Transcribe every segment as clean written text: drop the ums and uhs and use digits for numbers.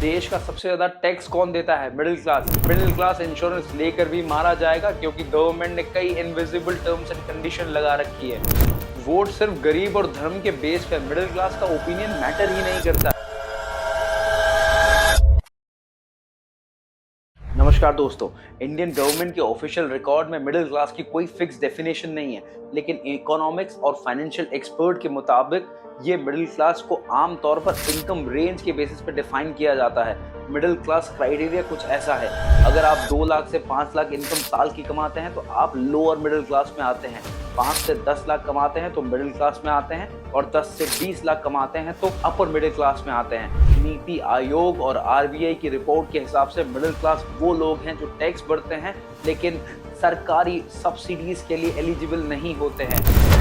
देश का सबसे ज्यादा टैक्स कौन देता है? Middle class. Middle class insurance लेकर भी मारा जाएगा क्योंकि गवर्नमेंट ने कई इनविजिबल टर्म्स एंड कंडीशन लगा रखी है। वोट सिर्फ गरीब और धर्म के बेस पर, मिडिल क्लास का ओपिनियन मैटर ही नहीं करता। नमस्कार दोस्तों, इंडियन गवर्नमेंट के ऑफिशियल रिकॉर्ड में मिडिल क्लास की कोई फिक्स डेफिनेशन नहीं है, लेकिन इकोनॉमिक्स और फाइनेंशियल एक्सपर्ट के मुताबिक ये मिडिल क्लास को आम तौर पर इनकम रेंज के बेसिस पर डिफाइन किया जाता है। मिडिल क्लास क्राइटेरिया कुछ ऐसा है, अगर आप 2 लाख से 5 लाख इनकम साल की कमाते हैं तो आप लोअर मिडिल क्लास में आते हैं। 5 से 10 लाख कमाते हैं तो मिडिल क्लास में आते हैं, और 10 से 20 लाख कमाते हैं तो अपर मिडिल क्लास में आते हैं। नीति आयोग और आरबीआई की रिपोर्ट के हिसाब से मिडिल क्लास वो लोग हैं जो टैक्स भरते हैं लेकिन सरकारी सब्सिडीज के लिए एलिजिबल नहीं होते हैं।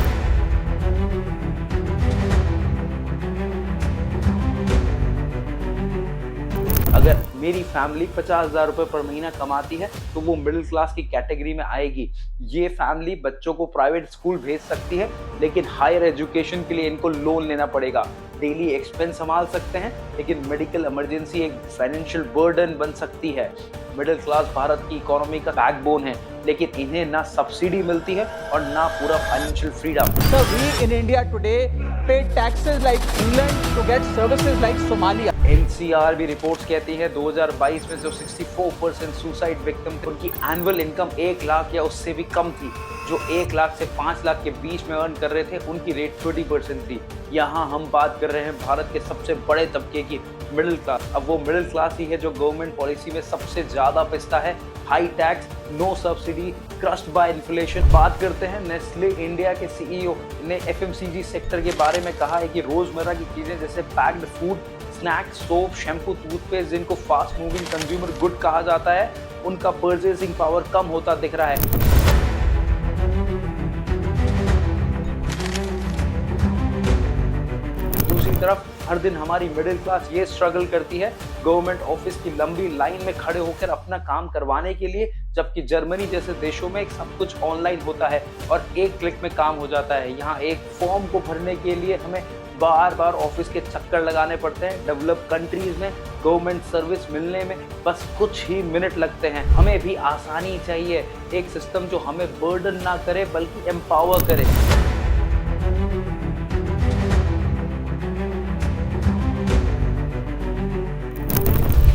अगर मेरी फैमिली 50,000 रुपए पर महीना कमाती है तो वो मिडिल क्लास की कैटेगरी में आएगी। ये फैमिली बच्चों को प्राइवेट स्कूल भेज सकती है, लेकिन हायर एजुकेशन के लिए इनको लोन लेना पड़ेगा। डेली एक्सपेंस संभाल सकते हैं, लेकिन मेडिकल इमरजेंसी एक फाइनेंशियल बर्डन बन सकती है। मिडिल क्लास भारत की इकोनॉमी का बैकबोन है, लेकिन इन्हें ना सब्सिडी मिलती है और ना पूरा financial freedom. So we in India today pay taxes like England to get services like Somalia. NCR भी रिपोर्ट्स कहती है 2022 में जो 64% सुसाइड विक्टिम थे उनकी एनुअल इनकम 1 लाख या उससे भी कम थी। जो 1 लाख से 5 लाख के बीच में अर्न कर रहे थे उनकी रेट 30% थी। यहाँ हम बात कर रहे हैं भारत के सबसे बड़े तबके की, मिडिल क्लास। अब वो मिडिल क्लास ही है जो गवर्नमेंट पॉलिसी में सबसे ज्यादा पिसता है। High tax, no subsidy, crushed by inflation. बात करते हैं नेस्ले इंडिया के सीईओ ने एफएमसीजी सेक्टर के बारे में कहा है कि रोजमर्रा की चीजें जैसे packed food, snacks, soap, shampoo, toothpaste, जिनको फास्ट मूविंग कंज्यूमर गुड कहा जाता है, उनका परचेसिंग पावर कम होता दिख रहा है। दूसरी तरफ हर दिन हमारी मिडिल क्लास ये स्ट्रगल करती है गवर्नमेंट ऑफिस की लंबी लाइन में खड़े होकर अपना काम करवाने के लिए, जबकि जर्मनी जैसे देशों में सब कुछ ऑनलाइन होता है और एक क्लिक में काम हो जाता है। यहाँ एक फॉर्म को भरने के लिए हमें बार बार ऑफिस के चक्कर लगाने पड़ते हैं। डेवलप कंट्रीज में गवर्नमेंट सर्विस मिलने में बस कुछ ही मिनट लगते हैं। हमें भी आसानी चाहिए, एक सिस्टम जो हमें बर्डन ना करे बल्कि एम्पावर करे।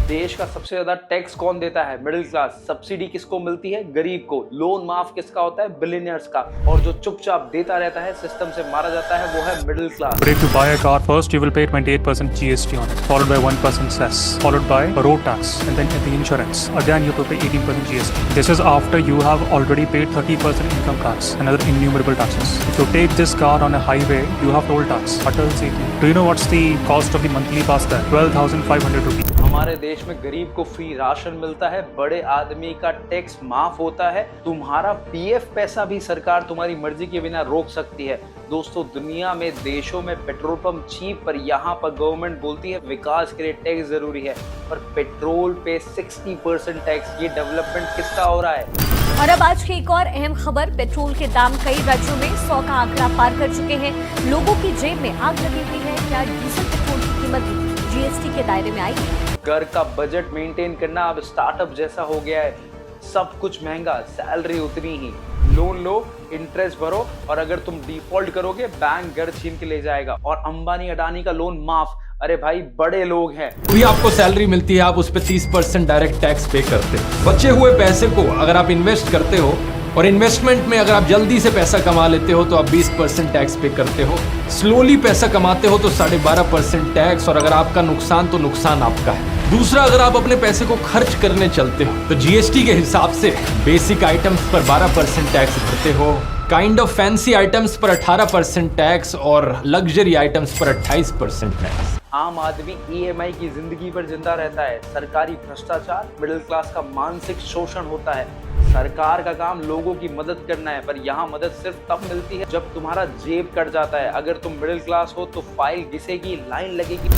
देश का सबसे ज्यादा टैक्स कौन देता है? Middle class. सब्सिडी किसको मिलती है? गरीब को। लोन माफ किसका होता है? बिलियनियर्स का। और जो चुपचाप देता रहता है, सिस्टम से मारा जाता है, वो है middle class. But if you buy a car first, you will pay 28% GST on it, followed by 1% cess, followed by a road tax, and then the insurance. Again, you have to pay 18% GST. This is after you have already paid 30% income tax and other innumerable taxes. If you take this car on a highway, you have toll tax, Atal Setu. Do you know what's the cost of the monthly pass there? 12,500 rupees. हमारे देश में गरीब को free ration मिलता है, बड़े आदमी का टैक्स माफ होता है, तुम्हारा पीएफ पैसा भी सरकार तुम्हारी मर्जी के बिना रोक सकती है। दोस्तों, दुनिया में देशों में पेट्रोल पंप चीप, पर यहाँ पर गवर्नमेंट बोलती है विकास के लिए टैक्स जरूरी है, पर पेट्रोल पे 60% टैक्स। ये डेवलपमेंट किसका हो रहा है? और अब आज की एक और अहम खबर, पेट्रोल के दाम कई राज्यों में 100 का आंकड़ा पार कर चुके हैं। लोगों की जेब में आग लगी हुई है। क्या डीजल पेट्रोल की कीमत जीएसटी के दायरे में आएगी? घर का बजट मेंटेन करना अब स्टार्टअप जैसा हो गया है। सब कुछ महंगा, सैलरी उतनी ही। लोन लो, इंटरेस्ट भरो, और अगर तुम डिफॉल्ट करोगे बैंक घर छीन के ले जाएगा। और अंबानी अडानी का लोन माफ। अरे भाई, बड़े लोग हैं। भी आपको सैलरी मिलती है, आप उस पर 30% डायरेक्ट टैक्स पे करते हो। बचे हुए पैसे को अगर आप इन्वेस्ट करते हो, और इन्वेस्टमेंट में अगर आप जल्दी से पैसा कमा लेते हो तो आप 20% टैक्स पे करते हो। स्लोली पैसा कमाते हो तो 12.5% टैक्स, और अगर आपका नुकसान तो नुकसान आपका है। दूसरा, अगर आप अपने पैसे को खर्च करने चलते हो तो जीएसटी के हिसाब से बेसिक आइटम्स पर 12% टैक्स भरते हो, काइंड ऑफ फैंसी आइटम्स पर 18% टैक्स, और लग्जरी आइटम्स पर 28% टैक्स। आम आदमी ईएमआई की जिंदगी पर जिंदा रहता है। सरकारी भ्रष्टाचार, मिडिल क्लास का मानसिक शोषण होता है। सरकार का काम लोगों की मदद करना है, पर यहाँ मदद सिर्फ तब मिलती है जब तुम्हारा जेब कट जाता है। अगर तुम मिडिल क्लास हो तो फाइल घिसेगी, लाइन लगेगी।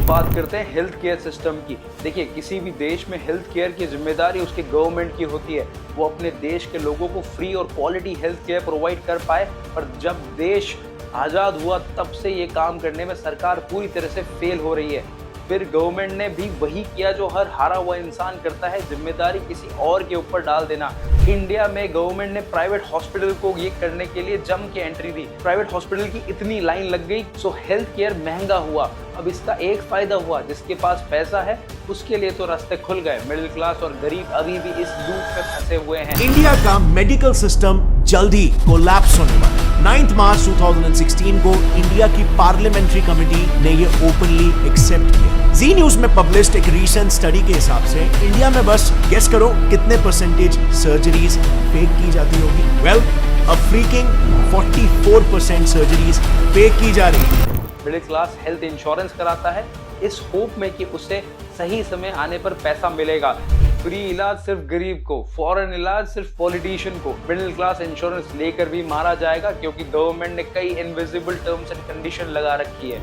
बात करते हैं हेल्थ केयर सिस्टम की। देखिए, किसी भी देश में हेल्थ केयर की जिम्मेदारी उसके गवर्नमेंट की होती है, वो अपने देश के लोगों को फ्री और क्वालिटी हेल्थ केयर प्रोवाइड कर पाए। पर जब देश आज़ाद हुआ तब से ये काम करने में सरकार पूरी तरह से फेल हो रही है। फिर गवर्नमेंट ने भी वही किया जो हर हारा हुआ इंसान करता है, जिम्मेदारी किसी और के ऊपर डाल देना। इंडिया में गवर्नमेंट ने प्राइवेट हॉस्पिटल को ये करने के लिए जम के एंट्री दी। प्राइवेट हॉस्पिटल की इतनी लाइन लग गई, सो हेल्थ केयर महंगा हुआ। अब इसका एक फायदा हुआ, जिसके पास पैसा है उसके लिए तो रास्ते खुल गए। मिडिल क्लास और गरीब अभी भी इस लूप में फंसे हुए हैं। इंडिया का मेडिकल सिस्टम जल्दी कोलैप्स होने वाला है। 9 मार्च 2016 को इंडिया की पार्लियामेंट्री कमेटी ने ये ओपनली एक्सेप्ट किया। जी न्यूज में पब्लिश्ड एक रीसेंट स्टडी के हिसाब से इंडिया में बस गेस करो कितने परसेंटेज सर्जरीज फेक की जाती होगी। वेल, अ फ्रीकिंग 44% सर्जरीज फेक की जा रही है। मिडिल क्लास हेल्थ इंश्योरेंस कराता है इस होप में कि उसे सही समय आने पर पैसा मिलेगा। फ्री इलाज सिर्फ गरीब को, फॉरेन इलाज सिर्फ पॉलिटिशियन को। मिडिल क्लास इंश्योरेंस लेकर भी मारा जाएगा क्योंकि गवर्नमेंट ने कई इनविजिबल टर्म्स एंड कंडीशन लगा रखी है।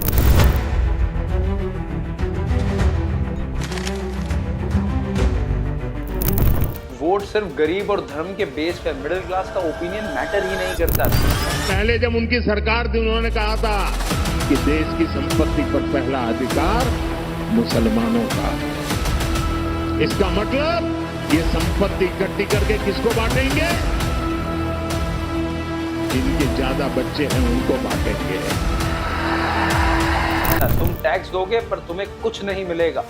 वोट सिर्फ गरीब और धर्म के बेस पर, मिडिल क्लास का ओपिनियन मैटर ही नहीं करता। पहले जब उनकी सरकार थी उन्होंने कहा था कि देश की संपत्ति पर पहला अधिकार मुसलमानों का। इसका मतलब ये संपत्ति इकट्ठी करके किसको बांटेंगे? जिनके ज्यादा बच्चे हैं उनको बांटेंगे। तुम टैक्स दोगे पर तुम्हें कुछ नहीं मिलेगा।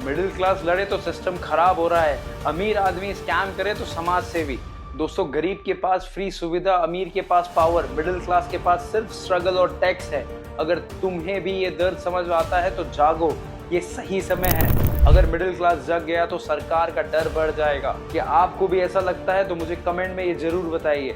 मिडिल क्लास लड़े तो सिस्टम खराब हो रहा है, अमीर आदमी स्कैम करे तो समाज सेवी। दोस्तों, गरीब के पास फ्री सुविधा, अमीर के पास पावर, मिडिल क्लास के पास सिर्फ स्ट्रगल और टैक्स है। अगर तुम्हें भी ये दर्द समझ में आता है तो जागो, ये सही समय है। अगर मिडिल क्लास जग गया तो सरकार का डर बढ़ जाएगा। क्या आपको भी ऐसा लगता है? तो मुझे कमेंट में ये जरूर बताइए।